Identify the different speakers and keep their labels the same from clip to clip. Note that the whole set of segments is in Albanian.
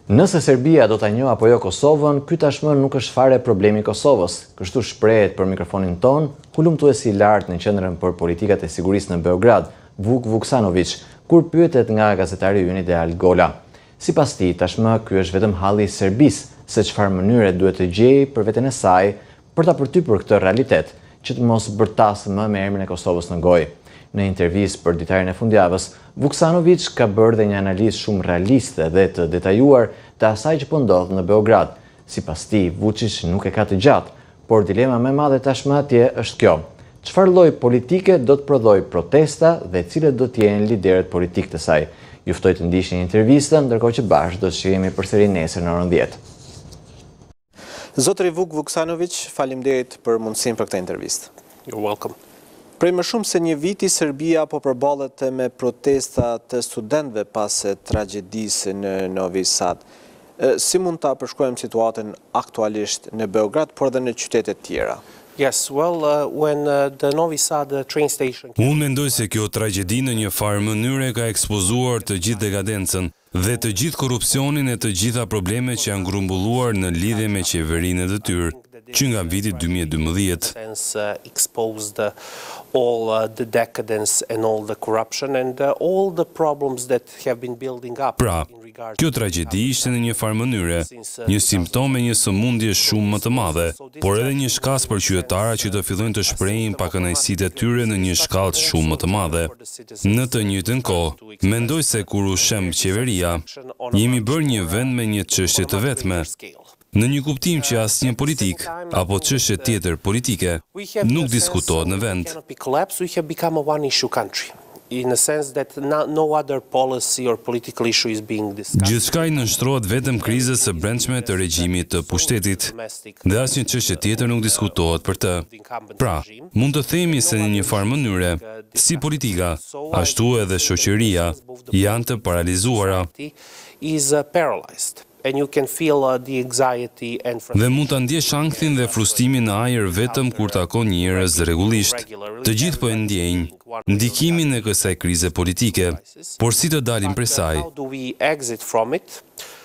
Speaker 1: Nëse Serbia do ta njohë apo jo Kosovën, ky tashmë nuk është fare problemi i Kosovës. Kështu shprehet për mikrofonin ton, hulumtuesi i lartë në qendrën për politikat e sigurisë në Beograd, Vuk Vuksanović, kur pyetet nga gazetari ynë Ideal Gola. Sipas tij, tashmë ky është vetëm halli i Serbisë, se çfarë mënyre duhet të gjejë për veten e saj për ta përtypur këtë realitet, që të mos bërtasë më me emrin e Kosovës në gojë. Në intervistë për ditarin e fundjavës, Vuksanović ka bërë dhe një analizë shumë realiste dhe të detajuar të asaj që po ndodh në Beograd. Sipas tij, Vučić nuk e ka të gjatë, por dilema më e madhe tashmë atje është kjo: çfarë lloj politike do të prodhojë protesta dhe cilët do të jenë liderët politik të saj? Ju ftoj të ndiqni intervistën, ndërkohë që bashkë do të shihemi përsëri nesër në orën 10.
Speaker 2: Zotri Vuk Vuksanović, faleminderit për mundësinë për këtë intervistë.
Speaker 3: You're welcome.
Speaker 2: Prej më shumë se një viti, Serbia po përballet me protesta të studentëve pas tragjedisë në Novi Sad. Si mund ta përshkruajmë situatën aktualisht në Beograd, por edhe në qytete të tjera?
Speaker 3: Yes, well, when the Novi Sad train station...
Speaker 4: Unë mendoj se kjo tragjedi në një farë mënyre ka ekspozuar të gjithë dekadencën dhe të gjithë korrupsionin e të gjitha problemet që janë grumbulluar në lidhje me qeverinë e detyrë, që nga viti 2012.
Speaker 3: Exposed all the decadence and all the corruption and all the problems that have been building up.
Speaker 4: Pra, kjo tragjedi ishte në një farë mënyre një simptom e një sëmundje shumë më të madhe, por edhe një shkas për qytetarët që të fillojnë të shprehin pakënaqësitë e tyre në një shkallë shumë më të madhe. Në të njëjtën kohë, mendoj se kur u shem qeveria, jemi bërë një vend me një çështje të vetme. Në një kuptim që asnjë politik apo çështje tjetër politike nuk diskutohet në vend.
Speaker 3: In a sense that no other policy or political issue is being discussed.
Speaker 4: Gjithçka i nënshtrohet vetëm krizës së brendshme të regjimit të pushtetit, dhe asnjë çështje tjetër nuk diskutohet për të. Pra, mund të themi se në një farë mënyre, si politika, ashtu edhe shoqëria janë të paralizuara.
Speaker 3: Is paralyzed. And you can feel the anxiety and
Speaker 4: dhe mund ta ndjesh ankthin dhe frustimin në ajër vetëm kur takon njerëz rregullisht. Të gjithë po e ndjejnë ndikimin e kësaj krize politike, por si të dalim prej saj?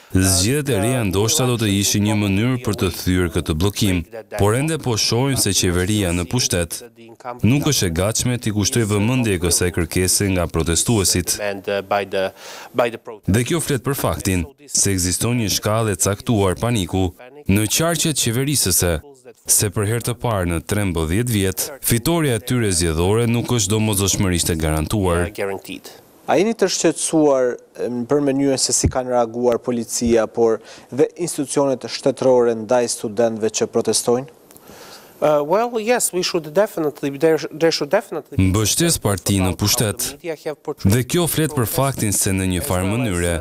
Speaker 4: Zgjedhjet e reja ndoshta do të ishin një mënyrë për të thyer këtë bllokim, por ende po shohim se qeveria në pushtet nuk është e gatshme t'i kushtojë vëmendje kësaj kërkese nga protestuesit. Dhe kjo flet për faktin se ekziston një shkallë e caktuar paniku në qarqet qeverisëse, se për herë të parë në 13 vjet, fitoria e tyre zgjedhore nuk është domosdoshmërisht e garantuar.
Speaker 2: A jeni të shqetësuar për mënyrën se si kanë reaguar policia, por dhe institucionet shtetërore ndaj studentëve që protestojnë?
Speaker 3: Well, yes, we should definitely, there should definitely...
Speaker 4: Mbështes parti në pushtet, dhe kjo flet për faktin se në një farë mënyre,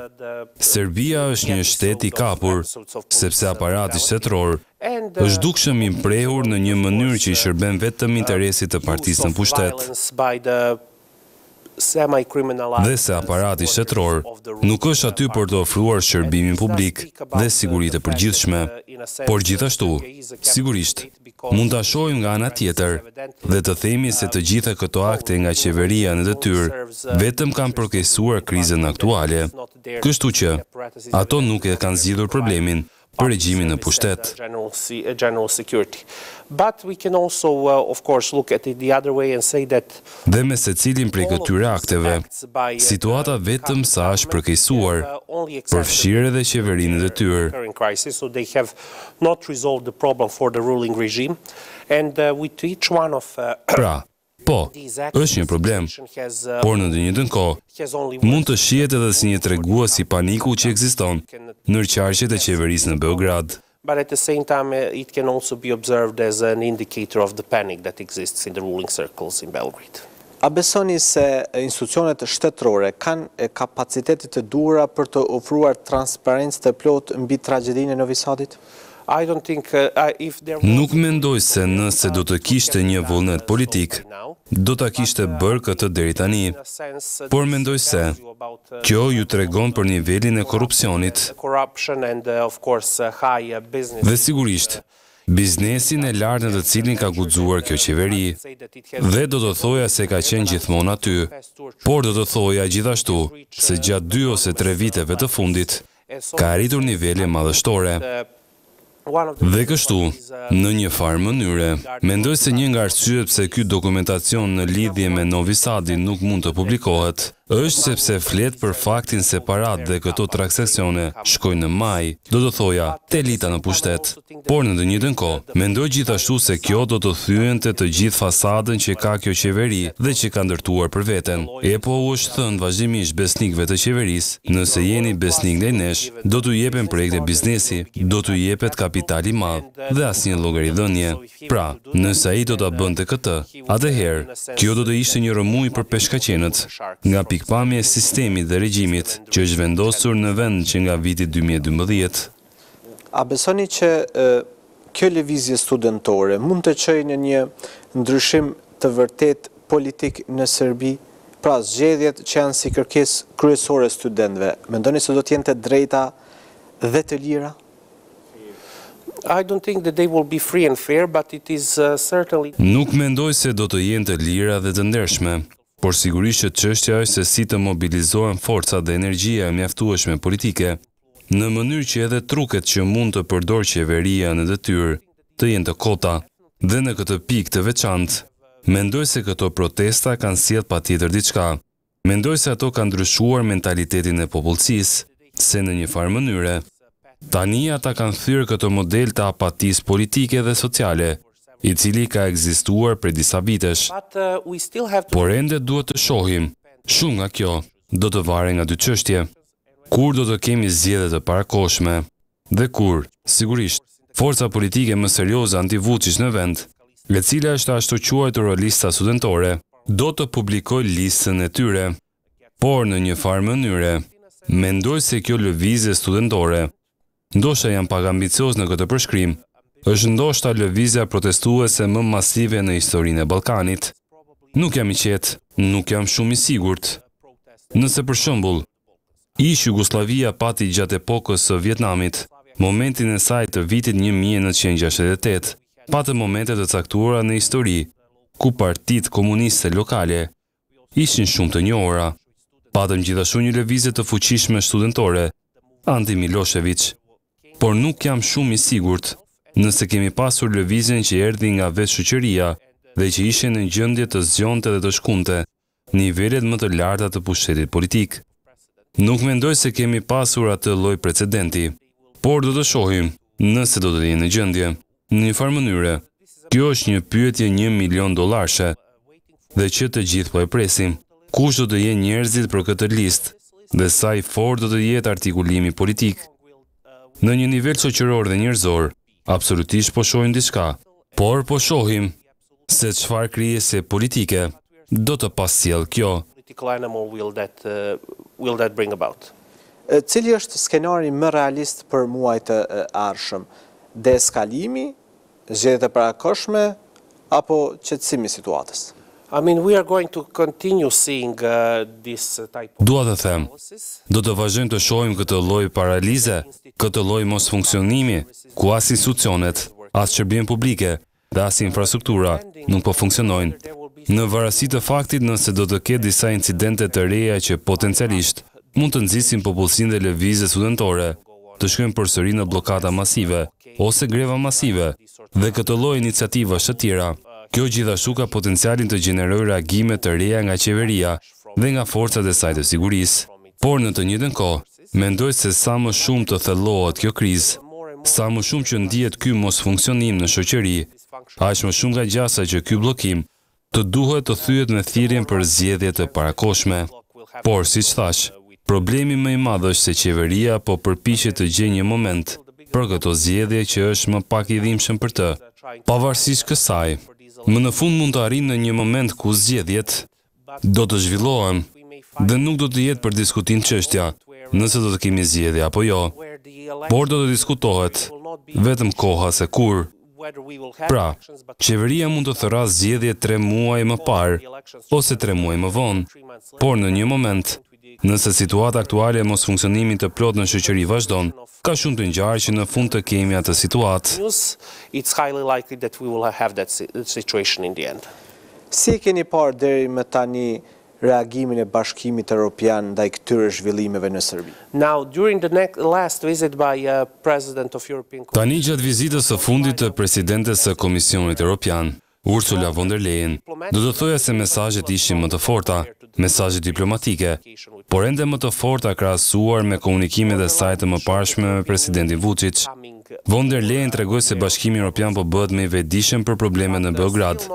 Speaker 4: Serbia është një shtet i kapur, sepse aparati shtetëror është dukshëm i mprehur në një mënyrë që i shërben vetëm interesit të partisë në pushtet. Dhe se aparati shtetëror nuk është aty për të ofruar shërbimin publik dhe siguritë e përgjithshme, por gjithashtu, sigurisht, mund ta shohim nga ana tjetër dhe të themi se të gjitha këto akte nga qeveria në detyrë vetëm kanë përkeqësuar krizën aktuale, kështu që ato nuk e kanë zgjidhur problemin për regjimin në pushtet.
Speaker 3: But we can also, of course, look at it the other way and say that
Speaker 4: dhe me secilin prej këtyre akteve, situata vetëm sa është përkeqësuar, përfshirë edhe qeverinë e detyrë.
Speaker 3: So they have not resolved the problem for the ruling regime, and with each one of
Speaker 4: pra, po, është një problem, por në të njëjtën kohë mund të shihet edhe si një tregues i paniku që ekziston në qarqet e qeverisë në Beograd.
Speaker 3: But at the same time, it can also be observed as an indicator of the panic that exists in the ruling circles in Belgrade.
Speaker 2: A besoni se institucionet shtetërore kanë kapacitetet të duhura për të ofruar transparencë të plotë mbi tragjedinë e Novi Sadit?
Speaker 4: Nuk mendoj se nëse do të kishte një vullnet politik, do ta kishte bërë këtë deri tani, por mendoj se kjo ju tregon për nivelin e korrupsionit dhe sigurisht biznesin e lartë në të cilin ka guxuar kjo qeveri, dhe do të thoja se ka qenë gjithmonë aty, por do të thoja gjithashtu se gjatë 2 ose 3 viteve të fundit, ka arritur nivele madhështore. Dhe kështu, në një farë mënyre, mendoj se një nga arsyet pse ky dokumentacion në lidhje me Novi Sadin nuk mund të publikohet, është sepse flet për faktin se parat dhe këto transaksione shkojnë në maj, do të thoja, te elita në pushtet. Por në të njëjtën kohë, mendoj gjithashtu se kjo do të thyente të gjithë fasadën që ka kjo qeveri dhe që ka ndërtuar për veten. Po u është thënë vazhdimisht besnikëve të qeverisë, nëse jeni besnik ndaj nesh, do t'u jepen projekte biznesi, do t'u jepet kapitali i madh dhe asnjë llogaridhënie. Pra, nëse ai do ta bënte këtë, atëherë kjo do të ishte një rëmuj për peshkaqenët, nga pikpamja e sistemit dhe regjimit që është vendosur në vend që nga viti 2012.
Speaker 2: A besoni që kjo lëvizje studentore mund të çojë në një ndryshim të vërtet politik në Serbi? Pra, zgjedhjet që janë si kërkesë kryesore studentëve, mendoni se do të jenë të drejta dhe të lira?
Speaker 3: I don't think that they will be free and fair, but it is certainly...
Speaker 4: Nuk mendoj se do të jenë të lira dhe të ndershme, por sigurisht që çështja është se si të mobilizohen forcat dhe energjia e mjaftueshme politike, në mënyrë që edhe truket që mund të përdor qeveria në detyrë të jenë të kota, dhe në këtë pikë të veçantë, mendoj se këto protesta kanë sjellë patjetër diçka. Mendoj se ato kanë ndryshuar mentalitetin e popullsisë, se në një farë mënyre tani ata kanë thyrë këtë model të apatisë politike dhe sociale, i cili ka ekzistuar për disa vitesh. Por ende duhet të shohim, shumë nga kjo do të varet nga dy çështje. Kur do të kemi zgjedhje të parakohshme dhe kur, sigurisht, forca politike më serioze anti-Vučić në vend, e cila është ashtu quajtur lista studentore, do të publikojë listën e tyre. Por në një farë mënyre, mendoj se kjo lëvizje studentore, ndoshta jam pak ambicioz në këtë përshkrim, është ndoshta lëvizja protestuese më masive në historinë e Ballkanit. Nuk jam i qetë, nuk jam shumë i sigurt. Nëse për shembull, ish Jugosllavia pati gjatë epokës së Vietnamit, momentin e saj të vitit 1968, patë momente të caktuara në histori, ku partitë komuniste lokale ishin shumë të njohura. Patëm gjithashtu një lëvizje të fuqishme studentore, anti-Milošević. Por nuk jam shumë i sigurt nëse kemi pasur lëvizjen që erdhi nga vetë shoqëria dhe që ishin në gjendje të zgjonte dhe të shkunte nivelet më të larta të pushtetit politik. Nuk mendoj se kemi pasur atë lloj precedenti, por do të shohim nëse do të jenë në gjendje. Në një farë mënyre, kjo është një pyetje $1 milion dhe që të gjithë po e presim. Kush do të jenë njerëzit për këtë listë dhe sa i fortë do të jetë artikulimi politik. Në një nivel shoqëror dhe njerëzor, absolutisht po shohim diçka, por po shohim se çfarë krijese politike do të pasjell kjo.
Speaker 2: Cili është skenari më realist për muajt e ardhshëm? Deeskalimi, zgjedhjet e parakohshme apo qetësimi i situatës?
Speaker 3: I mean, we are going to continue seeing this type of...
Speaker 4: Dua të them, do të vazhdojmë të shohim këtë lloj paralize, këtë lloj mos funksionimi, ku as institucionet, as shërbime publike dhe as infrastruktura nuk po funksionojnë. Në varësi të faktit nëse do të ketë disa incidente të reja që potencialisht mund të nxisin popullsinë dhe lëvizje studentore, të shkojnë përsëri në bllokada masive ose greva masive dhe këtë lloj iniciativash të tjera. Kjo gjithashtu ka potencialin të gjenerojë reagime të reja nga qeveria dhe nga forcat e saj të sigurisë. Por në të njëjtën kohë, mendoj se sa më shumë të thellohet kjo krizë, sa më shumë që ndihet ky mos funksionim në shoqëri, aq më shumë nga gjasa që ky bllokim të duhet të thyet në thirrjen për zgjedhje të parakohshme. Por siç thash, problemi më i madh është se qeveria po përpiqet të gjejë një moment për këto zgjedhje që është më pak i dhimbshëm për të. Pavarësisht kësaj, më në fund mund të arrijmë në një moment ku zgjedhjet do të zhvillohen dhe nuk do të jetë për diskutim çështja nëse do të kemi zgjedhje apo jo, por do të diskutohet vetëm koha se kur. Pra, qeveria mund të thërrasë zgjedhje 3 muaj më parë ose 3 muaj më vonë, por në një moment, nëse situata aktuale e mos funksionimit të plot në shoqëri vazhdon, ka shumë të ngjarë që në fund të kemi atë situatë.
Speaker 3: It's highly likely that we will have that situation in the end.
Speaker 2: Si e keni parë deri më tani reagimin e Bashkimit Evropian ndaj këtyre zhvillimeve në Serbi?
Speaker 3: Now, during the last visit by President of European Commission,
Speaker 4: Tani gjatë vizitës së fundit të presidentes së Komisionit Evropian, Ursula von der Leyen, do të thoja se mesazhet ishin më të forta, mesazhe diplomatike, por ende më të forta krahasuar me komunikimet e saj të mëparshme me presidentin Vučić. Von der Leyen tregoi se Bashkimi Evropian po bëhet më i vetëdijshëm për problemet në Beograd,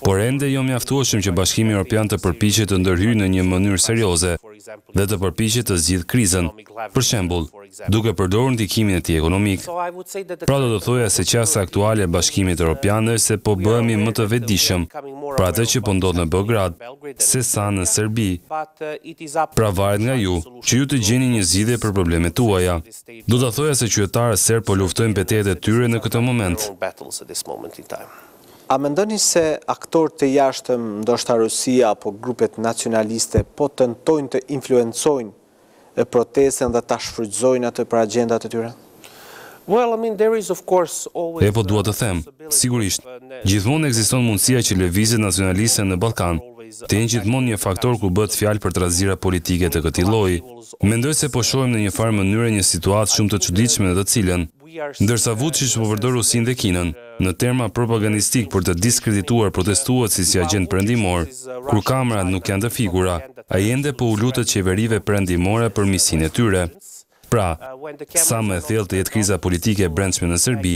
Speaker 4: por ende jo mjaftueshëm që Bashkimi Evropian të përpiqet të ndërhyjë në një mënyrë serioze dhe të përpiqet të zgjidhë krizën, për shembull, duke përdorur ndikimin e tij ekonomik. Pra do të thoja se qasja aktuale e Bashkimit Evropian është se po bëhemi më të vetëdijshëm për atë që po ndodh në Beograd, se sa në Serbi. Pra varet nga ju, që ju të gjeni një zgjidhje për problemet tuaja. Do ta thoja se qytetarët serb po luftojnë betejat e tyre në këtë moment.
Speaker 2: A mendoni se aktorët të jashtëm, ndoshta Rusia apo grupet nacionaliste, po tentojnë të influencojnë protestën dhe ta shfrytëzojnë atë për agjendat e tyre?
Speaker 3: Well, I mean, there is of course always.
Speaker 4: E po dua të them, sigurisht, gjithmonë ekziston mundësia që lëvizjet nacionaliste në Ballkan të jenë gjithmonë një faktor kur bëhet fjalë për trazira politike të këtij lloji. Mendoj se po shohim në një farë mënyrë një situatë shumë të çuditshme në të cilën, ndërsa Vučić po përdor Rusinë dhe Kinën në terma propagandistik për të diskredituar protestuesit si agent perëndimor, kur kamerat nuk janë të figura, ai ende po u lutet qeverive perëndimore për misinë e tyre. Pra, sa më e thellë të jetë kriza politike e brendshme në Serbi,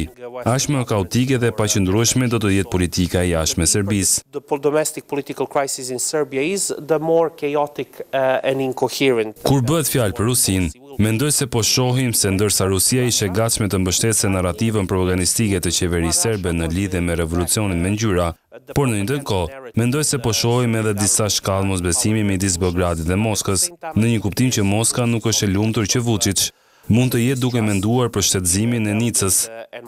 Speaker 4: aq më kaotike dhe paqëndrueshme do të jetë politika e jashtme e Serbisë.
Speaker 3: The domestic political crisis in Serbia is the more chaotic and incoherent.
Speaker 4: Kur bëhet fjalë për Rusinë, mendoj se po shohim se ndërsa Rusia ishte gatshme të mbështetëse narrativën propagandistike të qeverisë serbe në lidhje me revolucionin me ngjyra, por në një kohë, mendoj se po shohim edhe disa shkallë mosbesimi midis Beogradit dhe Moskës, në një kuptim që Moska nuk është e lumtur që Vučić mund të jetë duke menduar për shtetëzimin e Nicës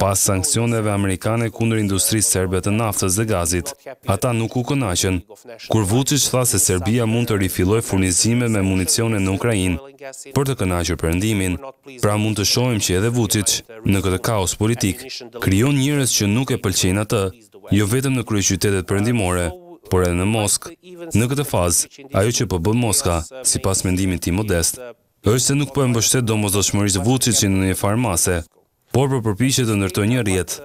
Speaker 4: pas sanksioneve amerikane kundër industrisë serbe të naftës dhe gazit. Ata nuk u kënaqën kur Vučić tha se Serbia mund të rifillojë furnizimet me municione në Ukrainë për të kënaqur Perëndimin. Pra mund të shohim që edhe Vučić në këtë kaos politik krijon njerëz që nuk e pëlqejnë atë, jo vetëm në kryeqytetet perëndimore, por edhe në Moskë. Në këtë fazë, ajo që po bën Moska, sipas mendimit tim modest, është se nuk po e mbështet domosdoshmërisht Vučićin në një farë mase, por po përpiqet të ndërtojë një rrjet,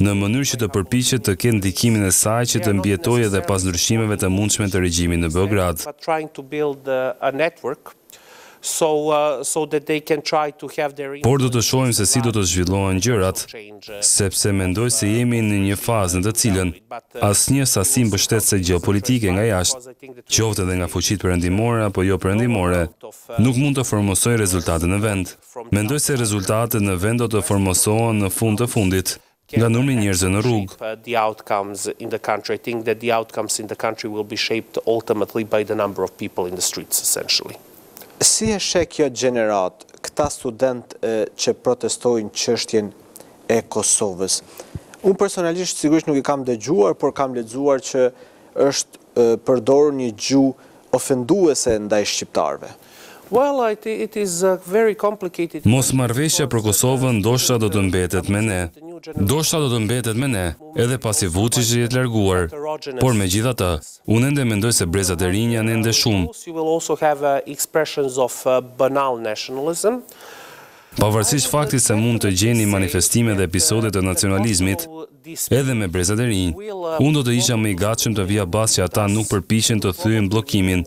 Speaker 4: në mënyrë që të përpiqet të ketë ndikimin e saj që të mbijetojë edhe pas ndryshimeve të mundshme të regjimit në Beograd.
Speaker 3: So that they can try to have their.
Speaker 4: Por do të shohim se si do të zhvillohen gjërat, sepse mendoj se jemi në një fazë në të cilën asnjë sasi mbështetëse gjeopolitike nga jashtë, qoftë edhe nga fuqitë perëndimore apo jo perëndimore, nuk mund të formosojë rezultate në vend. Mendoj se rezultatet në vend do të formosohen në fund të fundit nga numri i njerëzve në rrugë.
Speaker 3: The outcomes in the country, I think that the outcomes in the country will be shaped ultimately by the number of people in the streets, essentially.
Speaker 2: Si e sheh kjo gjenerat, këta student që protestojnë çështjen e Kosovës? Unë personalisht sigurisht nuk i kam dëgjuar, por kam lexuar që është përdorur një gjuhë ofenduese ndaj shqiptarëve.
Speaker 3: Well, it is very complicated.
Speaker 4: Mosmarrveshja për Kosovën ndoshta do të mbetet me ne. Ndoshta do të mbetet me ne, edhe pasi Vučić jetë larguar. Por megjithatë, unë ende mendoj se brezat e rinj janë ende shumë.
Speaker 3: You will also have expressions of banal nationalism.
Speaker 4: Pavarësisht faktit se mund të gjeni manifestime dhe episode të nacionalizmit, edhe me brezat e rinj, unë do të isha më i gatshëm të vija bas që ata nuk përpiqen të thyejnë bllokimin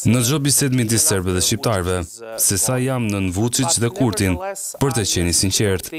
Speaker 4: në çdo bisedë midis serbëve dhe shqiptarëve, se sa jam nën Vučić dhe Kurtin, për të qenë i sinqert.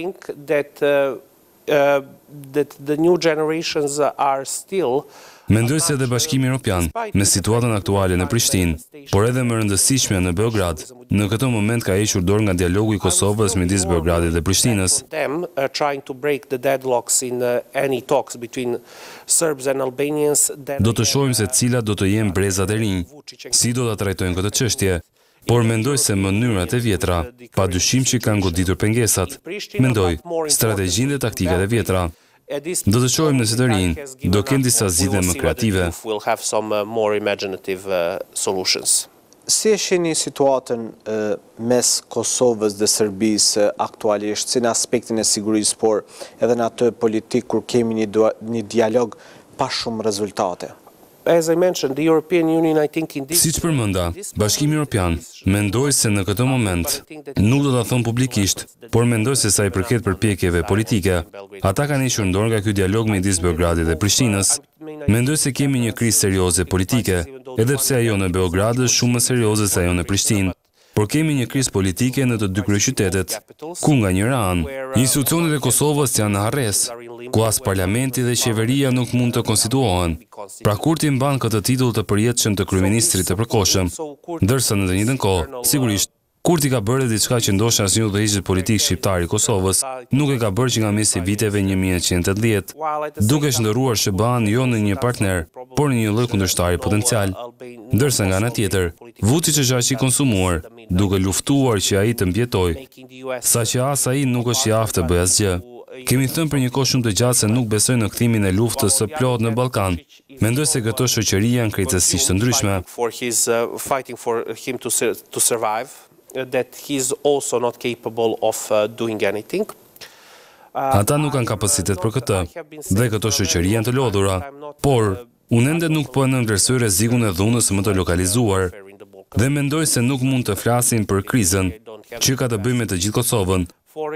Speaker 3: That the new generations are still.
Speaker 4: Mendoj se edhe Bashkimi Evropian, me situatën aktuale në Prishtinë, por edhe më rëndësishme në Beograd, në këtë moment ka hequr dorë nga dialogu i Kosovës midis Beogradit dhe Prishtinës.
Speaker 3: Them trying to break the deadlocks in any talks between Serbs and Albanians.
Speaker 4: Do të shohim se cilat do të jenë brezat e rinj, si do ta trajtojnë këtë çështje. Por mendoj se mënyrat e vjetra, padyshim që kanë goditur pengesat. Mendoj, strategjinë dhe taktikat e vjetra. Do të shohim nëse të rinj do kenë disa zgjidhje më kreative.
Speaker 2: Si e shihni situatën mes Kosovës dhe Serbisë aktualisht, si në aspektin e sigurisë, por edhe në atë politik kur kemi një dialog pa shumë rezultate?
Speaker 3: As I mentioned, the European Union, I think in this...
Speaker 4: Siç përmenda, Bashkimi Evropian mendoj se në këtë moment nuk do ta them publikisht, por mendoj se sa i përket përpjekjeve politike, ata kanë hequr dorë nga ky dialog midis Beogradit dhe Prishtinës. Mendoj se kemi një krizë serioze politike, edhe pse ajo në Beograd është shumë më serioze se ajo në Prishtinë. Por kemi një krizë politike në të dy kryeqytetet, ku nga njëra anë, institucionet e Kosovës janë në harres, ku as parlamenti dhe qeveria nuk mund të konstituohen. Pra Kurti mban këtë titull të përjetshëm të kryeministrit të përkohshëm, ndërsa në të njëjtën kohë, sigurisht, Kurti ka bërë diçka që ndoshta asnjë udhëheqës politik shqiptar i Kosovës nuk e ka bërë që nga mesi viteve 1980, duke shndërruar SBA-n jo në një partner, por në një lloj kundërshtari potencial. Ndërsa nga ana tjetër, Vučić është aq i konsumuar, duke luftuar që ai të mbjetojë, saqë as ai nuk është i aftë të bëjë asgjë. Kemi thënë për një kohë shumë të gjatë se nuk besoj në kthimin e luftës së plotë në Ballkan. Mendoj se këto shoqëri janë krejtësisht të ndryshme.
Speaker 3: That he's also not capable of doing anything.
Speaker 4: Ata nuk kanë kapacitet për këtë, dhe këto shoqëri janë të lodhura, por unë ende nuk po e nënvlerësoj rrezikun e dhunës më të lokalizuar, dhe mendoj se nuk mund të flasim për krizën që ka të bëjë me të gjithë Kosovën,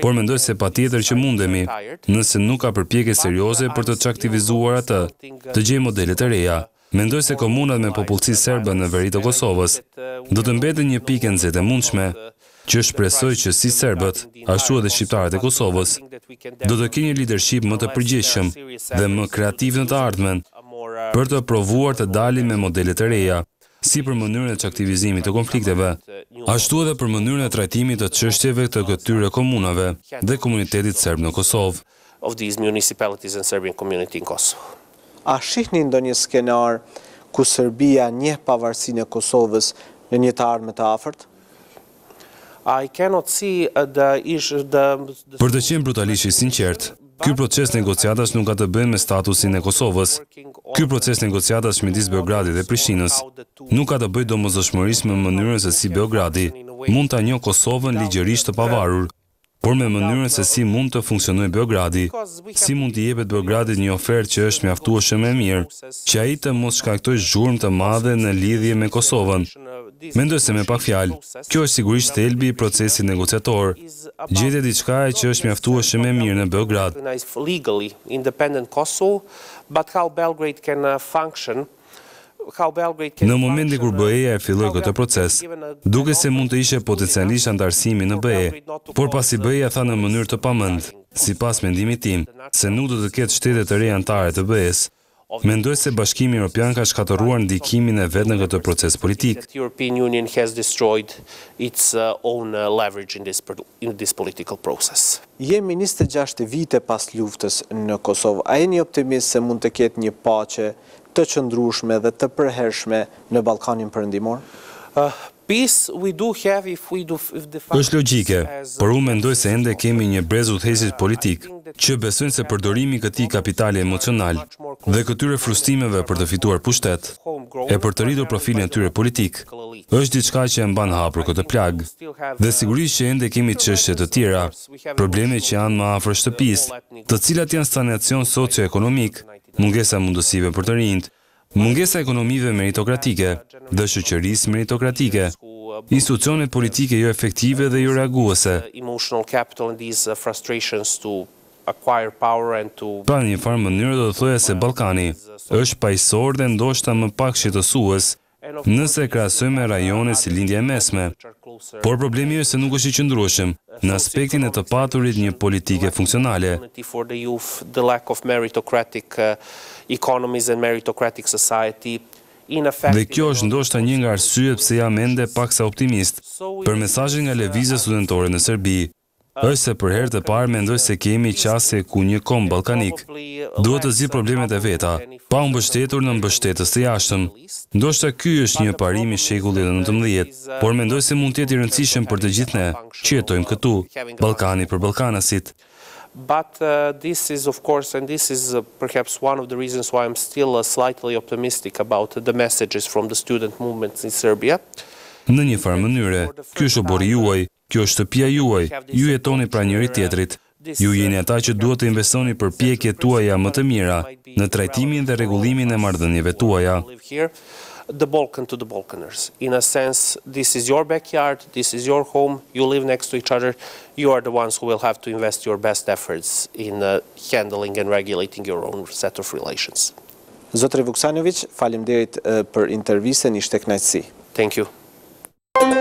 Speaker 4: por mendoj se patjetër që mundemi, nëse nuk ka përpjekje serioze për të çaktivizuar atë, të gjejë modele të reja. Mendoj se komunat me popullsi serbe në veri të Kosovës do të mbeten një pikë nxehtë e mundshme, që shpresoj që si serbët, ashtu edhe shqiptarët e Kosovës, do të kenë një leadership më të përgjegjshëm dhe më kreativ në të ardhmen, për të provuar të dalin me modele të reja, si për mënyrën e çaktivizimit të konflikteve, ashtu edhe për mënyrën e trajtimit të çështjeve të këtyre komunave dhe komunitetit serb në Kosovë.
Speaker 3: Of these municipalities and Serbian community in Kosovo.
Speaker 2: A shihni ndonjë skenar ku Serbia njeh pavarësinë e Kosovës në një të ardhme të afërt?
Speaker 3: I cannot see
Speaker 4: Për të qenë brutalisht i sinqert, ky proces negociatash nuk ka të bëjë me statusin e Kosovës. Ky proces negociatash midis Beogradit dhe Prishtinës nuk ka të bëjë domosdoshmërisht me mënyrën se si Beogradi mund ta njohë Kosovën ligjërisht të pavarur, por me mënyrën se si mund të funksionojë Beogradi, si mund t'i jepet Beogradit një ofertë që është mjaftueshëm e mirë, që ai të mos shkaktojë zhurmë të madhe në lidhje me Kosovën. Mendoj se me pak fjalë, kjo është sigurisht thelbi i procesit negociator, gjetja diçka që është mjaftueshëm e mirë në Beograd. Në momentin kur BE-ja e filloi këtë proces, duke se mund të ishte potencialisht antarësimi në BE, por pasi BE-ja tha në mënyrë të pamend, sipas mendimit tim, se nuk do të ketë shtete të reja anëtare të BE-s, mendoj se Bashkimi Evropian ka shkatëruar ndikimin e vet në këtë proces politik.
Speaker 3: The European Union has destroyed its own leverage in this political process.
Speaker 2: Jemi 26 vite pas luftës në Kosovë. A jeni optimist se mund të ketë një paqe të qëndrueshme dhe të përhershme në Ballkanin Perëndimor?
Speaker 3: Peace we do have if we do
Speaker 4: Është logjike, por unë mendoj se ende kemi një brez udhëheqësit politik që besojnë se përdorimi i këtij kapitali emocional dhe këtyre frustimeve për të fituar pushtet e për të rritur profilin e tyre politik është diçka që e mban hapur këtë plag. Dhe sigurisht që ende kemi çështje të tjera, probleme që janë më afër shtëpisë, të cilat janë stagnacion socio-ekonomik, mungesa mundësive për të rinjt, mungesa ekonomive meritokratike dhe shoqërisë meritokratike, institucionet politike jo efektive dhe jo reaguese. Pra në një farë mënyrë do të thoja se Ballkani është paqësor dhe ndoshta më pak shqetësues nëse krahasojmë me rajone si Lindja e Mesme. Por problemi është se nuk është i qëndrueshëm në aspektin e të paturit një politike funksionale. Dhe kjo është ndoshta një nga arsyet pse jam ende paksa optimist për mesazhin nga lëvizja studentore në Serbi. Është se për herë të parë mendoj se kemi qasje ku një kom ballkanik duhet të zgjidhë problemet e veta, pa u mbështetur në mbështetës të jashtëm. Ndoshta ky është një parim i shekullit XIX, por mendoj se mund të jetë i rëndësishëm për të gjithë ne që jetojmë këtu, Ballkani për ballkanasit.
Speaker 3: But this is, of course, and this is perhaps one of the reasons why I'm still slightly optimistic about the messages from the student movements in Serbia.
Speaker 4: Në një farë mënyre, ky është obori juaj, kjo është shtëpia juaj, ju jetoni pra njëri tjetrit, Ju jeni ata që duhet të investoni përpjekjet tuaja më të mira në trajtimin dhe rregullimin e marrëdhënieve tuaja.
Speaker 3: The Balkan to the Balkaners. In a sense, this is your backyard, this is your home, you live next to each other, you are the ones who will have to invest your best efforts in handling and regulating your own set of relations.
Speaker 2: Zotri Vuksanović, faleminderit për intervistën, ishte kënaqësi.
Speaker 3: Thank you.